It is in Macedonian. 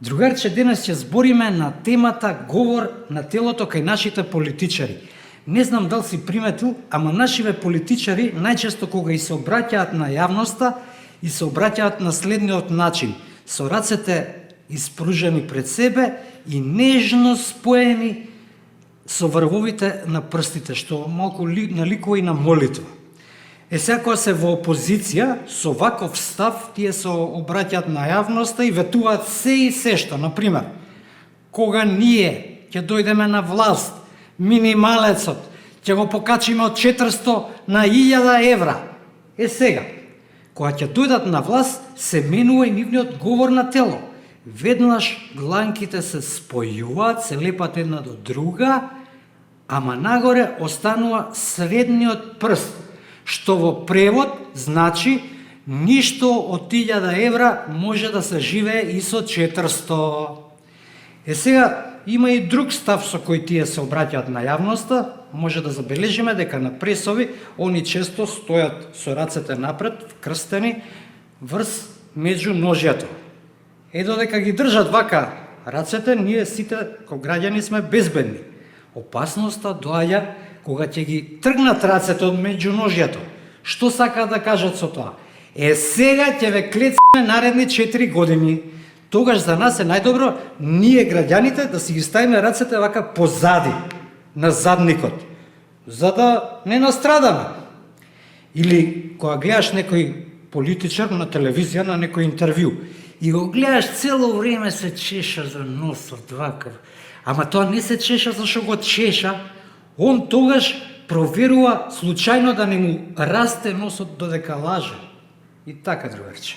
Другарче, денес ќе збориме на темата говор на телото кај нашите политичари. Не знам дали си приметил, ама нашиве политичари најчесто кога и се обраќаат на јавноста и се обраќаат на следниот начин, со рацете испружени пред себе и нежно споени со врвовите на прстите, што малку наликува и на молитва. Сега кога се во опозиција, со ваков став, тие се обраќаат на јавноста и ветуваат се и се што. Например, кога ние ќе дојдеме на власт, минималецот ќе го покачиме од 400 на 1000 евра. Сега, кога ќе дојдат на власт, се менува и нивниот говор на тело. Веднаш дланките се спојуваат, се лепат една до друга, ама нагоре останува средниот прст, што во превод значи ништо од 1000 евра може да се живее и со 400. Сега, има и друг став со кој тие се обраќаат на јавноста. Може да забележиме дека на пресови они често стојат со рацете напред, вкрстени врз меѓу ножјето. Додека ги држат вака рацете, ние сите како граѓани сме безбедни. Опасноста доаѓа кога ќе ги тргнат рацете од меѓу ножјето. Што сакаат да кажат со тоа? Сега ќе ве клецаме наредни 4 години. Тогаш за нас е најдобро ние граѓаните да си ги ставиме рацете вака позади, на задникот, за да не настрадаме. Или кога гледаш некој политичар на телевизија, на некој интервју, и го гледаш цело време се чеша за носот вака. Ама тоа не се чеша зашто го чеша, он тогаш проверува случајно да не му расте носот додека лаже. И така, другарче.